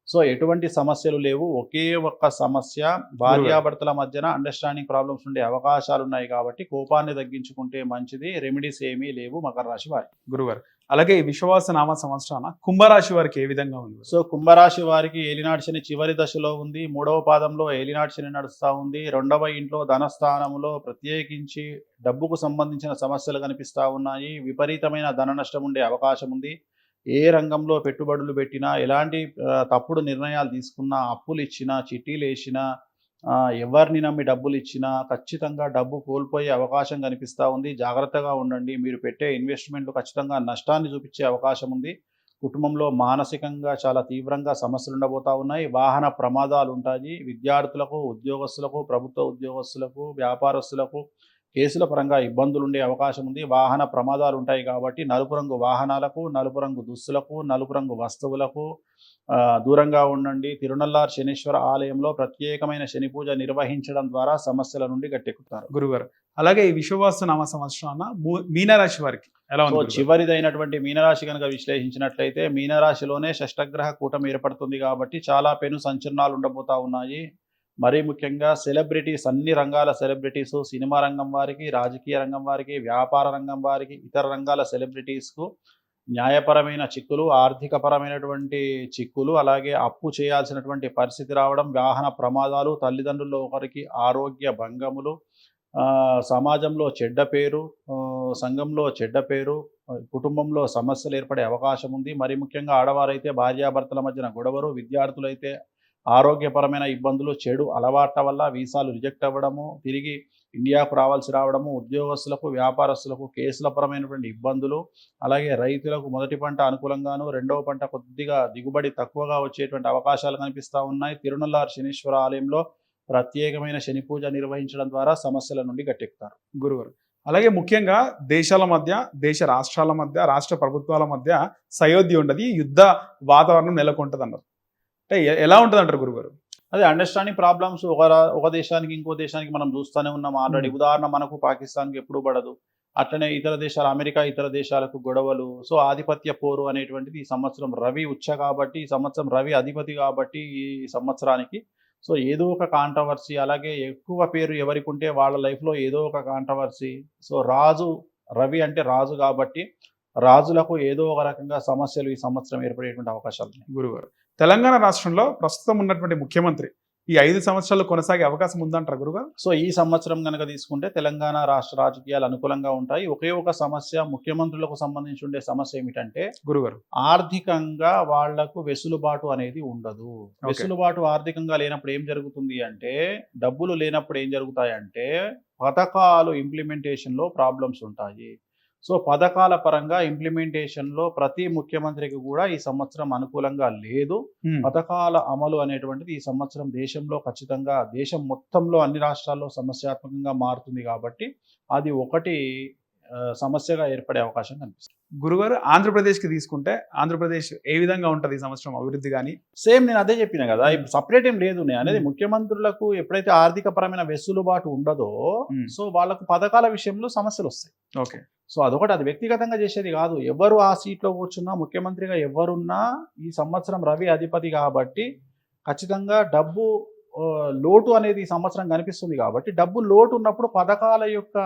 సో ఎటువంటి సమస్యలు లేవు. ఒకే ఒక్క సమస్య, భార్యాభర్తల మధ్యన అండర్‌స్టాండింగ్ ప్రాబ్లమ్స్ ఉండే అవకాశాలున్నాయి కాబట్టి కోపాన్ని తగ్గించుకుంటే మంచిది. రెమెడీస్ ఏమీ లేవు మకర రాశి వారికి. గురుగారు అలాగే ఈ విశ్వావసు నామ సంవత్సరాన కుంభరాశి వారికి ఏ విధంగా ఉంది? సో కుంభరాశి వారికి ఏలినాటి శని చివరి దశలో ఉంది. 3వ పాదంలో ఏలినాటి శని నడుస్తా ఉంది. 2వ ఇంట్లో ధనస్థానంలో ప్రత్యేకించి డబ్బుకు సంబంధించిన సమస్యలు కనిపిస్తా ఉన్నాయి. విపరీతమైన ధన నష్టం ఉండే అవకాశం ఉంది. ఏ రంగంలో పెట్టుబడులు పెట్టినా, ఎలాంటి తప్పుడు నిర్ణయాలు తీసుకున్నా, అప్పులు ఇచ్చినా, చిట్టీలేసినా, ఎవరిని నమ్మి డబ్బులు ఇచ్చినా ఖచ్చితంగా డబ్బు కోల్పోయే అవకాశం కనిపిస్తూ ఉంది. జాగ్రత్తగా ఉండండి. మీరు పెట్టే ఇన్వెస్ట్మెంట్లు ఖచ్చితంగా నష్టాన్ని చూపించే అవకాశం ఉంది. కుటుంబంలో మానసికంగా చాలా తీవ్రంగా సమస్యలు ఉండబోతా ఉన్నాయి. వాహన ప్రమాదాలు ఉంటాయి. విద్యార్థులకు, ఉద్యోగస్తులకు, ప్రభుత్వ ఉద్యోగస్తులకు, వ్యాపారస్తులకు కేసుల పరంగా ఇబ్బందులు ఉండే అవకాశం ఉంది. వాహన ప్రమాదాలు ఉంటాయి కాబట్టి నలుపు రంగు వాహనాలకు, నలుపు రంగు దుస్తులకు, నలుపు రంగు వస్తువులకు దూరంగా ఉండండి. తిరునల్లార్ శనీశ్వర ఆలయంలో ప్రత్యేకమైన శని పూజ నిర్వహించడం ద్వారా సమస్యల నుండి గట్టెక్కుతారు. గురుగారు అలాగే ఈ విశ్వవాసు నామ సంవత్సరాన మీనరాశి వారికి ఎలా సో ఉంది? చివరిదైనటువంటి మీనరాశి కనుక విశ్లేషించినట్లయితే మీనరాశిలోనే షష్టగ్రహ కూటమి ఏర్పడుతుంది కాబట్టి చాలా పెను సంచలనాలు ఉండబోతా ఉన్నాయి. మరీ ముఖ్యంగా సెలబ్రిటీస్, అన్ని రంగాల సెలబ్రిటీస్, సినిమా రంగం వారికి, రాజకీయ రంగం వారికి, వ్యాపార రంగం వారికి, ఇతర రంగాల సెలబ్రిటీస్కు న్యాయపరమైన చిక్కులు, ఆర్థికపరమైనటువంటి చిక్కులు, అలాగే అప్పు చేయాల్సినటువంటి పరిస్థితి రావడం, వాహన ప్రమాదాలు, తల్లిదండ్రుల్లో ఒకరికి ఆరోగ్య భంగములు, సమాజంలో చెడ్డ పేరు, సంఘంలో చెడ్డ పేరు, కుటుంబంలో సమస్యలు ఏర్పడే అవకాశం ఉంది. మరి ముఖ్యంగా ఆడవారైతే భార్యాభర్తల మధ్యన గొడవలు, విద్యార్థులైతే ఆరోగ్యపరమైన ఇబ్బందులు, చెడు అలవాట్ల వల్ల వీసాలు రిజెక్ట్ అవ్వడము, తిరిగి ఇండియాకు రావడము, ఉద్యోగస్తులకు, వ్యాపారస్తులకు కేసుల పరమైనటువంటి ఇబ్బందులు, అలాగే రైతులకు మొదటి పంట అనుకూలంగాను, రెండవ పంట కొద్దిగా దిగుబడి తక్కువగా వచ్చేటువంటి అవకాశాలు కనిపిస్తూ ఉన్నాయి. తిరునల్లార్ శనీశ్వర ఆలయంలో ప్రత్యేకమైన శని పూజ నిర్వహించడం ద్వారా సమస్యల నుండి గట్టెక్కుతారు. గురుగారు అలాగే ముఖ్యంగా దేశాల మధ్య, దేశ రాష్ట్రాల మధ్య, రాష్ట్ర ప్రభుత్వాల మధ్య సయోధ్య ఉండదు, యుద్ధ వాతావరణం నెలకొంటది అన్నారు. అంటే ఎలా ఉంటుంది అంటారు గురుగారు? అదే అండర్స్టాండింగ్ ప్రాబ్లమ్స్ ఒక దేశానికి ఇంకో దేశానికి మనం చూస్తూనే ఉన్నాం ఆల్రెడీ. ఉదాహరణ మనకు పాకిస్తాన్కి ఎప్పుడు పడదు, అట్లనే ఇతర దేశాలు, అమెరికా ఇతర దేశాలకు గొడవలు. సో ఆధిపత్య పోరు అనేటువంటిది ఈ సంవత్సరం రవి ఉచ్చ కాబట్టి, ఈ సంవత్సరం రవి అధిపతి కాబట్టి ఈ సంవత్సరానికి సో ఏదో ఒక కాంట్రవర్సీ, అలాగే ఎక్కువ పేరు ఎవరికి ఉంటే వాళ్ళ లైఫ్లో ఏదో ఒక కాంట్రవర్సీ. సో రాజు, రవి అంటే రాజు కాబట్టి రాజులకు ఏదో ఒక రకంగా సమస్యలు ఈ సంవత్సరం ఏర్పడేటువంటి అవకాశాలు ఉన్నాయి. గురుగారు తెలంగాణ రాష్ట్రంలో ప్రస్తుతం ఉన్నటువంటి ముఖ్యమంత్రి ఈ 5 సంవత్సరాలు కొనసాగే అవకాశం ఉందంటారు గురుగారు? సో ఈ సంవత్సరం కనుక తీసుకుంటే తెలంగాణ రాష్ట్ర రాజకీయాలు అనుకూలంగా ఉంటాయి. ఒకే ఒక సమస్య, ముఖ్యమంత్రులకు సంబంధించి ఉండే సమస్య ఏమిటంటే గురుగారు ఆర్థికంగా వాళ్లకు వెసులుబాటు అనేది ఉండదు. వెసులుబాటు ఆర్థికంగా లేనప్పుడు ఏం జరుగుతుంది అంటే, డబ్బులు లేనప్పుడు ఏం జరుగుతాయంటే పథకాలు ఇంప్లిమెంటేషన్లో ప్రాబ్లమ్స్ ఉంటాయి. సో పథకాల పరంగా ఇంప్లిమెంటేషన్లో ప్రతి ముఖ్యమంత్రికి కూడా ఈ సంవత్సరం అనుకూలంగా లేదు. పథకాల అమలు అనేటువంటిది ఈ సంవత్సరం దేశంలో ఖచ్చితంగా, దేశం మొత్తంలో అన్ని రాష్ట్రాల్లో సమస్యాత్మకంగా మారుతుంది కాబట్టి అది ఒకటి సమస్యగా ఏర్పడే అవకాశం కనిపిస్తుంది. గురుగారు ఆంధ్రప్రదేశ్కి తీసుకుంటే ఆంధ్రప్రదేశ్ ఏ విధంగా ఉంటుంది ఈ సంవత్సరం అభివృద్ధి? కానీ సేమ్ నేను అదే చెప్పిన కదా, ఇప్పుడు సపరేట్ ఏం లేదు. నేను అనేది ముఖ్యమంత్రులకు ఎప్పుడైతే ఆర్థిక పరమైన వెసులుబాటు ఉండదో సో వాళ్ళకు పథకాల విషయంలో సమస్యలు వస్తాయి. ఓకే, సో అదొకటి, అది వ్యక్తిగతంగా చేసేది కాదు. ఎవరు ఆ సీట్లో కూర్చున్నా, ముఖ్యమంత్రిగా ఎవరున్నా ఈ సంవత్సరం రవి అధిపతి కాబట్టి ఖచ్చితంగా డబ్బు లోటు అనేది ఈ సంవత్సరం కనిపిస్తుంది కాబట్టి డబ్బు లోటు ఉన్నప్పుడు పథకాల యొక్క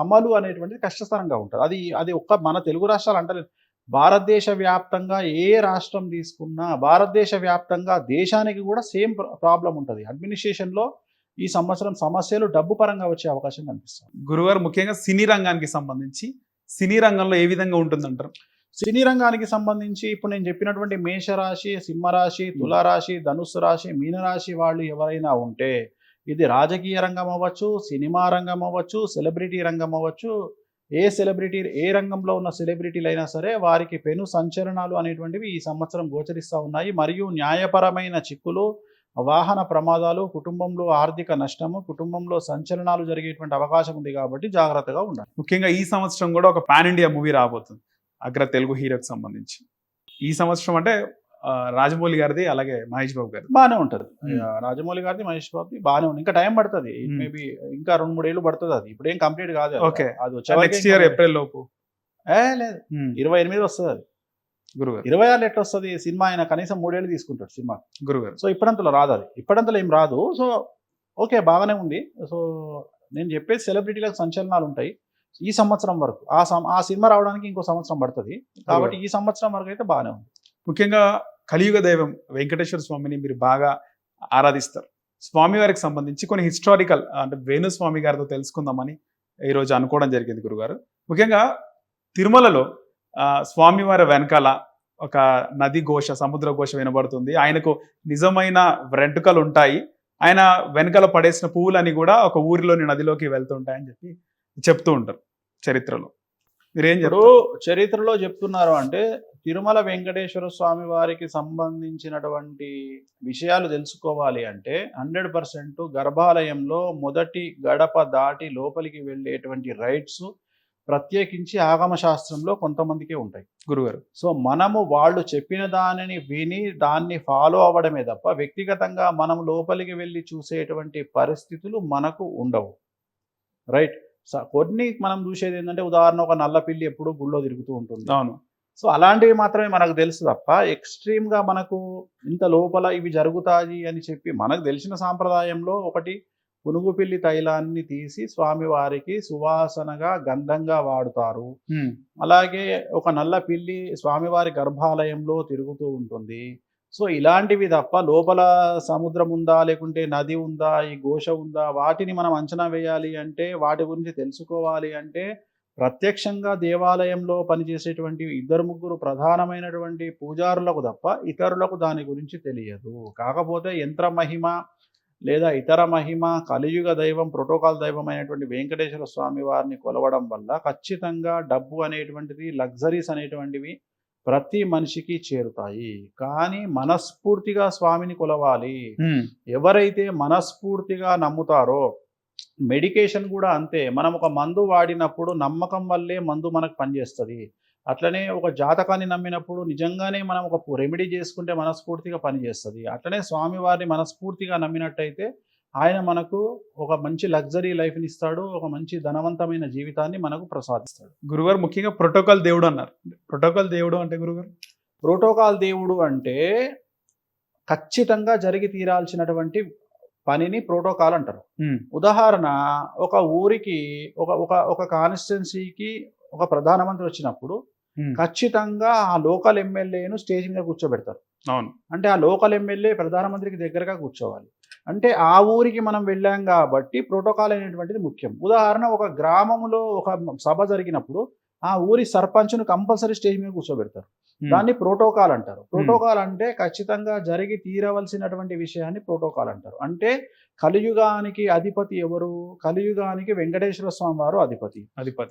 అమలు అనేటువంటిది కష్టతరంగా ఉంటుంది. అది ఒక్క మన తెలుగు రాష్ట్రాలు అంటారు, భారతదేశ వ్యాప్తంగా ఏ రాష్ట్రం తీసుకున్నా భారతదేశ వ్యాప్తంగా దేశానికి కూడా సేమ్ ప్రాబ్లం ఉంటుంది. అడ్మినిస్ట్రేషన్లో ఈ సంవత్సరం సమస్యలు డబ్బు పరంగా వచ్చే అవకాశం కనిపిస్తుంది. గురుగారు ముఖ్యంగా సినీ రంగానికి సంబంధించి, సినీ రంగంలో ఏ విధంగా ఉంటుందంటారు? సినీ రంగానికి సంబంధించి ఇప్పుడు నేను చెప్పినటువంటి మేషరాశి, సింహరాశి, తులారాశి, ధనుస్సు రాశి, మీనరాశి వాళ్ళు ఎవరైనా ఉంటే, ఇది రాజకీయ రంగం అవ్వచ్చు, సినిమా రంగం అవ్వచ్చు, సెలబ్రిటీ రంగం అవ్వచ్చు, ఏ రంగంలో ఉన్న సెలబ్రిటీలు అయినా సరే వారికి పెను సంచలనాలు అనేటువంటివి ఈ సంవత్సరం గోచరిస్తూ ఉన్నాయి. మరియు న్యాయపరమైన చిక్కులు, వాహన ప్రమాదాలు, కుటుంబంలో ఆర్థిక నష్టము, కుటుంబంలో సంచలనాలు జరిగేటువంటి అవకాశం ఉంది కాబట్టి జాగ్రత్తగా ఉండాలి. ముఖ్యంగా ఈ సంవత్సరం కూడా ఒక పాన్ ఇండియా మూవీ రాబోతుంది అగ్ర తెలుగు హీరోకి సంబంధించి. ఈ సంవత్సరం అంటే రాజమౌళి గారిది, అలాగే మహేష్ బాబు గారిది బాగానే ఉంటుంది. రాజమౌళి గారిది, మహేష్ బాబుది బాగానే ఉంది. ఇంకా టైం పడుతుంది, మేబీ ఇంకా 2-3 ఏళ్ళు పడుతుంది. అది ఇప్పుడు ఏం కంప్లీట్ కాదు. ఓకే, అది నెక్స్ట్ ఇయర్ ఏప్రిల్ లోపు లేదు, 28 వస్తుంది. అది గురుగారు 26 ఎట్లా వస్తుంది సినిమా? ఆయన కనీసం 3 ఏళ్ళు తీసుకుంటాడు సినిమా. గురుగారు సో ఇప్పుడంతలో రాదు, అది ఇప్పుడంతలో ఏం రాదు. సో ఓకే, బాగానే ఉంది. సో నేను చెప్పేది సెలబ్రిటీలకు సంచలనాలు ఉంటాయి ఈ సంవత్సరం వరకు. ఆ సినిమా రావడానికి ఇంకో సంవత్సరం పడుతుంది, కాబట్టి ఈ సంవత్సరం వరకు అయితే బాగానే ఉంది. ముఖ్యంగా కలియుగ దైవం వెంకటేశ్వర స్వామిని మీరు బాగా ఆరాధిస్తారు. స్వామివారికి సంబంధించి కొన్ని హిస్టారికల్ అంటే వేణుస్వామి గారితో తెలుసుకుందామని ఈరోజు అనుకోవడం జరిగింది గురుగారు. ముఖ్యంగా తిరుమలలో స్వామివారి వెనకాల ఒక నది ఘోష, సముద్ర ఘోష వినబడుతుంది. ఆయనకు నిజమైన వెంట్రుకలు ఉంటాయి. ఆయన వెనకాల పడేసిన పువ్వులని కూడా ఒక ఊరిలోని నదిలోకి వెళ్తుంటాయని చెప్పి చెప్తూ ఉంటారు చరిత్రలో. మీరేం ఇప్పుడు చెప్తారు? చరిత్రలో చెప్తున్నారు అంటే తిరుమల వెంకటేశ్వర స్వామి వారికి సంబంధించినటువంటి విషయాలు తెలుసుకోవాలి అంటే 100% గర్భాలయంలో మొదటి గడప దాటి లోపలికి వెళ్ళేటువంటి రైట్స్ ప్రత్యేకించి ఆగమ శాస్త్రంలో కొంతమందికే ఉంటాయి గురుగారు. సో మనము వాళ్ళు చెప్పిన దానిని విని దాన్ని ఫాలో అవ్వడమే తప్ప వ్యక్తిగతంగా మనం లోపలికి వెళ్ళి చూసేటువంటి పరిస్థితులు మనకు ఉండవు. రైట్. కొన్ని మనం చూసేది ఏంటంటే ఉదాహరణ ఒక నల్ల పిల్లి ఎప్పుడు గుళ్ళో తిరుగుతూ ఉంటుంది. అవును. సో అలాంటివి మాత్రమే మనకు తెలుసు తప్ప ఎక్స్ట్రీమ్గా మనకు ఇంత లోపల ఇవి జరుగుతాయి అని చెప్పి మనకు తెలిసిన సాంప్రదాయంలో ఒకటి పునుగు పిల్లి తైలాన్ని తీసి స్వామివారికి సువాసనగా గంధంగా వాడుతారు. అలాగే ఒక నల్ల పిల్లి స్వామివారి గర్భాలయంలో తిరుగుతూ ఉంటుంది. సో ఇలాంటివి తప్ప లోపల సముద్రం ఉందా లేకుంటే నది ఉందా ఈ ఘోష ఉందా వాటిని మనం అంచనా వేయాలి అంటే వాటి గురించి తెలుసుకోవాలి అంటే ప్రత్యక్షంగా దేవాలయంలో పనిచేసేటువంటి 2-3 ప్రధానమైనటువంటి పూజారులకు తప్ప ఇతరులకు దాని గురించి తెలియదు. కాకపోతే యంత్ర మహిమ లేదా ఇతర మహిమ కలియుగ దైవం ప్రోటోకాల్ దైవం అయినటువంటి వెంకటేశ్వర స్వామి వారిని కొలవడం వల్ల ఖచ్చితంగా డబ్బు అనేటువంటిది లగ్జరీస్ అనేటువంటివి ప్రతి మనిషికి చేరుతాయి. కానీ మనస్ఫూర్తిగా స్వామిని కొలవాలి. ఎవరైతే మనస్ఫూర్తిగా నమ్ముతారో మెడికేషన్ కూడా అంతే. మనం ఒక మందు వాడినప్పుడు నమ్మకం వల్లే మందు మనకు పనిచేస్తుంది. అట్లనే ఒక జాతకాన్ని నమ్మినప్పుడు నిజంగానే మనం ఒక రెమెడీ చేసుకుంటే మనస్ఫూర్తిగా పనిచేస్తుంది. అట్లనే స్వామివారిని మనస్ఫూర్తిగా నమ్మినట్టయితే ఆయన మనకు ఒక మంచి లగ్జరీ లైఫ్ని ఇస్తాడు, ఒక మంచి ధనవంతమైన జీవితాన్ని మనకు ప్రసాదిస్తాడు. గురుగారు ముఖ్యంగా ప్రోటోకాల్ దేవుడు అన్నారు. ప్రోటోకాల్ దేవుడు అంటే గురుగారు? ప్రోటోకాల్ దేవుడు అంటే ఖచ్చితంగా జరిగి తీరాల్సినటువంటి పనిని ప్రోటోకాల్ అంటారు. ఉదాహరణ ఒక ఊరికి ఒక కాన్స్టిట్యున్సీకి ఒక ప్రధానమంత్రి వచ్చినప్పుడు ఖచ్చితంగా ఆ లోకల్ ఎమ్మెల్యేను స్టేజ్ మీద కూర్చోబెడతారు. అవును. అంటే ఆ లోకల్ ఎమ్మెల్యే ప్రధానమంత్రికి దగ్గరగా కూర్చోవాలి. అంటే ఆ ఊరికి మనం వెళ్ళాం కాబట్టి ప్రోటోకాల్ అనేటువంటిది ముఖ్యం. ఉదాహరణ ఒక గ్రామంలో ఒక సభ జరిగినప్పుడు ఆ ఊరి సర్పంచ్ను కంపల్సరీ స్టేజ్ మీద కూర్చోబెడతారు. దాన్ని ప్రోటోకాల్ అంటారు. ప్రోటోకాల్ అంటే ఖచ్చితంగా జరిగి తీరవలసినటువంటి విషయాన్ని ప్రోటోకాల్ అంటారు. అంటే కలియుగానికి అధిపతి ఎవరు? కలియుగానికి వెంకటేశ్వర స్వామి వారు అధిపతి.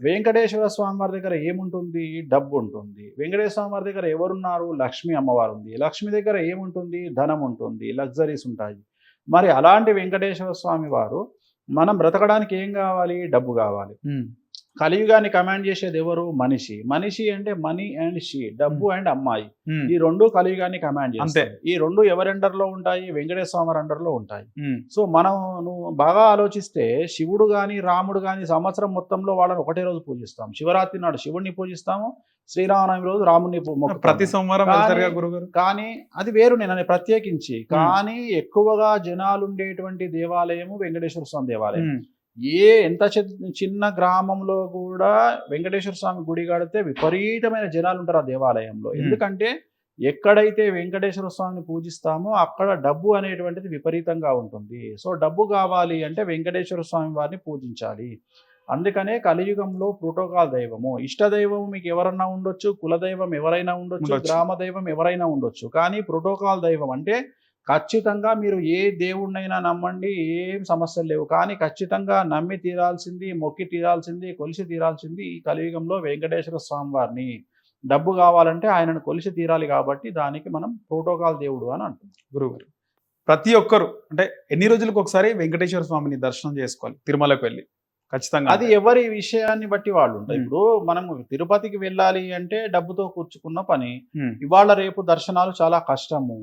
వెంకటేశ్వర స్వామి వారి దగ్గర ఏముంటుంది? డబ్బు ఉంటుంది. వెంకటేశ్వర స్వామి వారి దగ్గర ఎవరున్నారు? లక్ష్మీ అమ్మవారు ఉంది. లక్ష్మి దగ్గర ఏముంటుంది? ధనం ఉంటుంది, లగ్జరీస్ ఉంటాయి. మరి అలాంటి వెంకటేశ్వర స్వామి వారు మనం బ్రతకడానికి ఏం కావాలి? డబ్బు కావాలి. కలియుగాన్ని కమాండ్ చేసేది ఎవరు? మనిషి. మనిషి అంటే మనీ అండ్ షీ, డబ్బు అండ్ అమ్మాయి. ఈ రెండు కలియుగాన్ని కమాండ్ చేస్తాయి. ఈ రెండు ఎవరి అండర్లో ఉంటాయి? వెంకటేశ్వర స్వామి అండర్లో ఉంటాయి. సో నువ్వు బాగా ఆలోచిస్తే శివుడు గాని రాముడు గాని సంవత్సరం మొత్తంలో వాళ్ళని ఒకటే రోజు పూజిస్తాం. శివరాత్రి నాడు శివుడిని పూజిస్తాము, శ్రీరామనవమి రోజు రాముడిని ప్రతి సోమవారం. కానీ అది వేరు, నేను ప్రత్యేకించి. కానీ ఎక్కువగా జనాలు ఉండేటువంటి దేవాలయము వెంకటేశ్వర స్వామి దేవాలయం. ఎంత చిన్న గ్రామంలో కూడా వెంకటేశ్వర స్వామి గుడి కడితే విపరీతమైన జనాలు ఉంటారు ఆ దేవాలయంలో. ఎందుకంటే ఎక్కడైతే వెంకటేశ్వర స్వామిని పూజిస్తామో అక్కడ డబ్బు అనేటువంటిది విపరీతంగా ఉంటుంది. సో డబ్బు కావాలి అంటే వెంకటేశ్వర స్వామి వారిని పూజించాలి. అందుకనే కలియుగంలో ప్రోటోకాల్ దైవము, ఇష్ట దైవం మీకు ఎవరన్నా ఉండొచ్చు, కులదైవం ఎవరైనా ఉండొచ్చు, గ్రామ దైవం ఎవరైనా ఉండొచ్చు. కానీ ప్రోటోకాల్ దైవం అంటే ఖచ్చితంగా మీరు ఏ దేవుడినైనా నమ్మండి, ఏం సమస్యలు లేవు. కానీ ఖచ్చితంగా నమ్మి తీరాల్సింది, మొక్కి తీరాల్సింది, కొలిసి తీరాల్సింది ఈ కలియుగంలో వెంకటేశ్వర స్వామి వారిని. డబ్బు కావాలంటే ఆయనను కొలిసి తీరాలి, కాబట్టి దానికి మనం ప్రోటోకాల్ దేవుడు అని అంటున్నాం. గురుగారు, ప్రతి ఒక్కరు అంటే ఎన్ని రోజులకు ఒకసారి వెంకటేశ్వర స్వామిని దర్శనం చేసుకోవాలి తిరుమలకు వెళ్ళి? ఖచ్చితంగా అది ఎవరి విషయాన్ని బట్టి వాళ్ళు ఉంటాయి. ఇప్పుడు మనం తిరుపతికి వెళ్ళాలి అంటే డబ్బుతో కూర్చుకున్న పని. ఇవాళ రేపు దర్శనాలు చాలా కష్టము.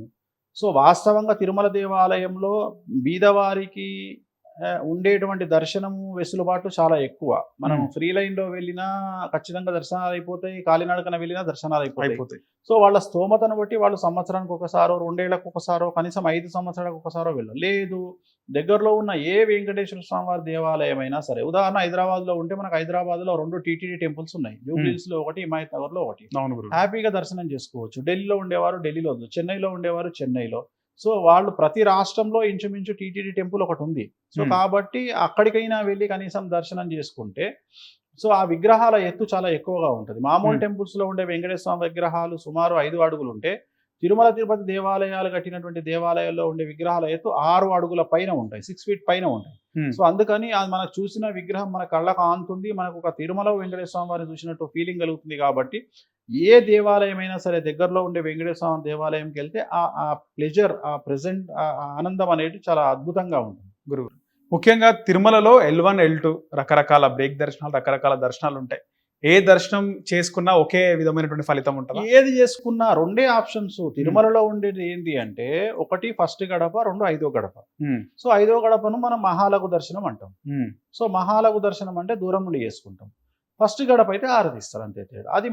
సో వాస్తవంగా తిరుమల దేవాలయంలో బీదవారికి ఉండేటువంటి దర్శనము వెసులుబాటు చాలా ఎక్కువ. మనం ఫ్రీ లైన్లో వెళ్ళినా ఖచ్చితంగా దర్శనాలు అయిపోతాయి, కాలినడకన వెళ్ళినా దర్శనాలు అయిపోతాయి. సో వాళ్ళ స్తోమతను బట్టి వాళ్ళు సంవత్సరానికి ఒకసారో, 2 ఏళ్లకు ఒకసారో, కనీసం 5 సంవత్సరాలకు ఒకసారో వెళ్ళాలి. లేదు దగ్గరలో ఉన్న ఏ వెంకటేశ్వర స్వామి వారి దేవాలయం అయినా సరే, ఉదాహరణ హైదరాబాద్లో ఉంటే మనకు హైదరాబాద్లో 2 టీటీడీ టెంపుల్స్ ఉన్నాయి. జూబ్లీహిల్స్లో ఒకటి, హిమాయత్ నగర్లో ఒకటి. హ్యాపీగా దర్శనం చేసుకోవచ్చు. ఢిల్లీలో ఉండేవారు ఢిల్లీలో, చెన్నైలో ఉండేవారు చెన్నైలో. సో వాళ్ళు ప్రతి రాష్ట్రంలో ఇంచుమించు టీటీడీ టెంపుల్ ఒకటి ఉంది. సో కాబట్టి అక్కడికైనా వెళ్ళి కనీసం దర్శనం చేసుకుంటే, సో ఆ విగ్రహాల ఎత్తు చాలా ఎక్కువగా ఉంటుంది. మామూలు టెంపుల్స్ లో ఉండే వెంకటేశ్వర స్వామి విగ్రహాలు సుమారు 5 అడుగులు ఉంటే, తిరుమల తిరుపతి దేవాలయాలు కట్టినటువంటి దేవాలయాల్లో ఉండే విగ్రహాల ఎత్తు 6 అడుగుల పైన ఉంటాయి, 6 feet పైన ఉంటాయి. సో అందుకని అది మనకు చూసిన విగ్రహం మన కళ్ళకు ఆనుతుంది, మనకు ఒక తిరుమల వెంకటేశ్వర స్వామి వారిని చూసినట్టు ఫీలింగ్ కలుగుతుంది. కాబట్టి ఏ దేవాలయం అయినా సరే దగ్గరలో ఉండే వెంకటేశ్వర స్వామి దేవాలయంకి వెళ్తే ఆ ప్లెజర్, ఆ ప్రెజెంట్, ఆ ఆనందం అనేది చాలా అద్భుతంగా ఉంటుంది. గురువు ముఖ్యంగా తిరుమలలో L1, L2 రకరకాల బ్రేక్ దర్శనాలు, రకరకాల దర్శనాలు ఉంటాయి. ఏ దర్శనం చేసుకున్నా ఒకే విధమైనటువంటి ఫలితం ఉంటుంది. ఏది చేసుకున్నా 2 ఆప్షన్స్. తిరుమలలో ఉండేది ఏంటి అంటే, ఒకటి ఫస్ట్ గడప, 2 5వ గడప. సో 5వ గడపను మనం మహాలఘు దర్శనం అంటాం. సో మహాలఘు దర్శనం అంటే దూరం నుండి చేసుకుంటాం. ఫస్ట్ గడప అయితే ఆరతిస్తారు, అంతే తేడా. అది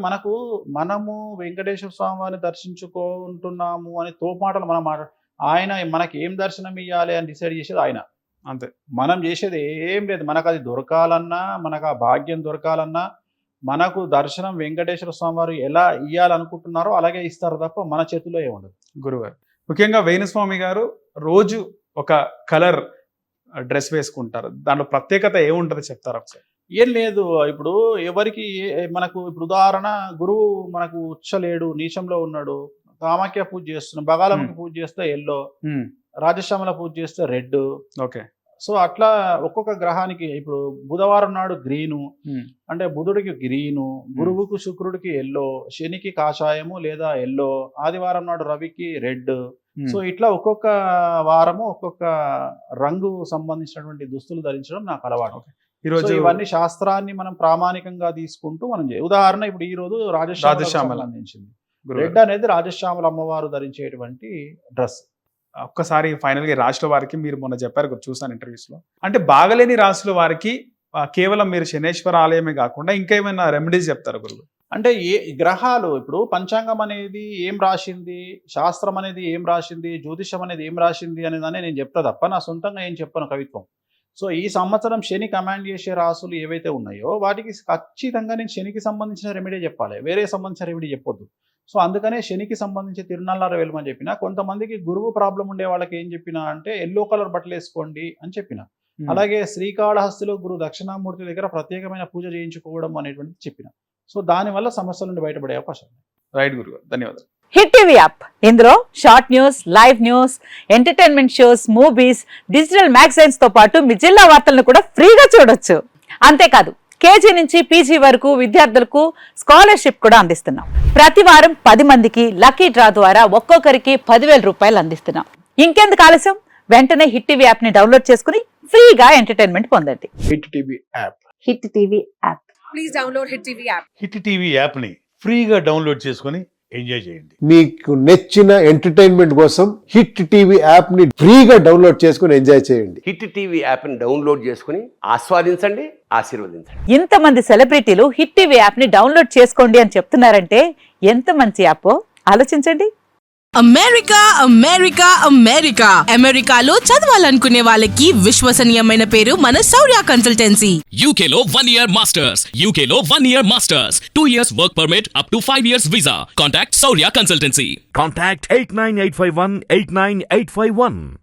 మనము వెంకటేశ్వర స్వామి వారిని దర్శించుకుంటున్నాము అని తోపాటలు మనం ఆయన మనకి ఏం దర్శనం ఇవ్వాలి అని డిసైడ్ చేసేది ఆయన, అంతే. మనం చేసేది ఏం లేదు. మనకు అది దొరకాలన్నా, మనకు ఆ భాగ్యం దొరకాలన్నా, మనకు దర్శనం వెంకటేశ్వర స్వామి వారు ఎలా ఇవ్వాలనుకుంటున్నారో అలాగే ఇస్తారు తప్ప మన చేతిలో ఏముండదు. గురుగారు ముఖ్యంగా వేణుస్వామి గారు రోజు ఒక కలర్ డ్రెస్ వేసుకుంటారు, దాంట్లో ప్రత్యేకత ఏముంటుంది చెప్తారా ఒకసారి? ఏం లేదు, ఇప్పుడు ఎవరికి మనకు ఇప్పుడు ఉదాహరణ, గురువు మనకు ఉచ్చలేడు, నీచంలో ఉన్నాడు, కామాఖ్య పూజ చేస్తున్నాం, బగాలమ్మకి పూజ చేస్తే ఎల్లో, రాజశ్యామల పూజ చేస్తే రెడ్. ఓకే. సో అట్లా ఒక్కొక్క గ్రహానికి, ఇప్పుడు బుధవారం నాడు గ్రీను అంటే బుధుడికి గ్రీను, గురువుకు శుక్రుడికి ఎల్లో, శనికి కాషాయము లేదా ఎల్లో, ఆదివారం నాడు రవికి రెడ్. సో ఇట్లా ఒక్కొక్క వారము ఒక్కొక్క రంగు సంబంధించినటువంటి దుస్తులు ధరించడం నాకు అలవాటు. ఈరోజు ఇవన్నీ శాస్త్రాన్ని మనం ప్రామాణికంగా తీసుకుంటూ మనం ఉదాహరణ ఇప్పుడు ఈ రోజు రాజశ్యామల అందించింది. రెడ్ అనేది రాజశ్యామల అమ్మవారు ధరించేటువంటి డ్రెస్. ఒక్కసారి ఫైనల్ గా రాశుల వారికి మీరు మొన్న చెప్పారు, చూసాను ఇంటర్వ్యూస్ లో, అంటే బాగలేని రాశుల వారికి కేవలం మీరు శనేశ్వర ఆలయమే కాకుండా ఇంకా ఏమైనా రెమెడీస్ చెప్తారు గురువు? అంటే ఏ గ్రహాలు, ఇప్పుడు పంచాంగం అనేది ఏం రాసింది, శాస్త్రం అనేది ఏం రాసింది, జ్యోతిషం అనేది ఏం రాసింది అనేదాన్ని నేను చెప్తా తప్ప నా సొంతంగా ఏం చెప్పను కవిత్వం. సో ఈ సంవత్సరం శని కమాండ్ చేసే రాసులు ఏవైతే ఉన్నాయో వాటికి ఖచ్చితంగా నేను శనికి సంబంధించిన రెమెడీ చెప్పాలి, వేరే సంబంధించిన రెమెడీ చెప్పొద్దు. సో అందుకనే శనికి సంబంధించి తిరునల్లార వెళ్ళమని చెప్పిన. కొంతమందికి గురువు ప్రాబ్లం ఉండే వాళ్ళకి ఏం చెప్పినా అంటే ఎల్లో కలర్ బట్టలు వేసుకోండి అని చెప్పిన. అలాగే శ్రీకాళహస్తిలో గురు దక్షిణామూర్తి దగ్గర ప్రత్యేకమైన పూజ చేయించుకోవడం అనేటువంటిది చెప్పిన. సో దానివల్ల సమస్యల నుండి బయటపడే అవకాశం. రైట్ గురువు, ధన్యవాదాలు. హిట్ టీవీ యాప్, ఇందులో short news, live news, entertainment shows, movies, digital magazines తో పాటు మీ జిల్లా వార్తలను కూడా ఫ్రీగా చూడొచ్చు. అంతేకాదు కేజీ నుంచి పీజీ వరకు విద్యార్థులకు స్కాలర్షిప్ కూడా అందిస్తున్నాం. ప్రతి వారం 10 మందికి లక్కీ డ్రా ద్వారా ఒక్కొక్కరికి 10,000 రూపాయలు అందిస్తున్నాం. ఇంకెందుకు ఆలస్యం, వెంటనే హిట్ టీవీ యాప్ ని డౌన్లోడ్ చేసుకుని ఫ్రీగా ఎంటర్టైన్మెంట్ పొందండి. Hit TV app. Hit TV app. Please download hit TV app. Hit TV app ని ఫ్రీగా డౌన్లోడ్ చేసుకొని ఎంజాయ్ చేయండి. మీకు నచ్చిన ఎంటర్టైన్మెంట్ కోసం హిట్ టీవీ యాప్ ని ఫ్రీగా డౌన్లోడ్ చేసుకొని ఎంజాయ్ చేయండి. హిట్ టీవీ యాప్ ని డౌన్లోడ్ చేసుకుని ఆస్వాదించండి, ఆశీర్వదించండి. ఇంతమంది సెలబ్రిటీలు హిట్ టీవీ యాప్ ని డౌన్లోడ్ చేసుకోండి అని చెప్తున్నారంటే ఎంత మంచి యాప్ ఆలోచించండి. అమెరికా అమెరికా అమెరికా అమెరికాలో చదవాలనుకునే వాళ్ళకి విశ్వసనీయమైన పేరు మన శౌర్య కన్సల్టెన్సీ. UK లో 1 year masters. UK లో 1 year masters. 2 years work permit up to 5 years visa. Contact Saurya Consultancy. Contact 89851 89851.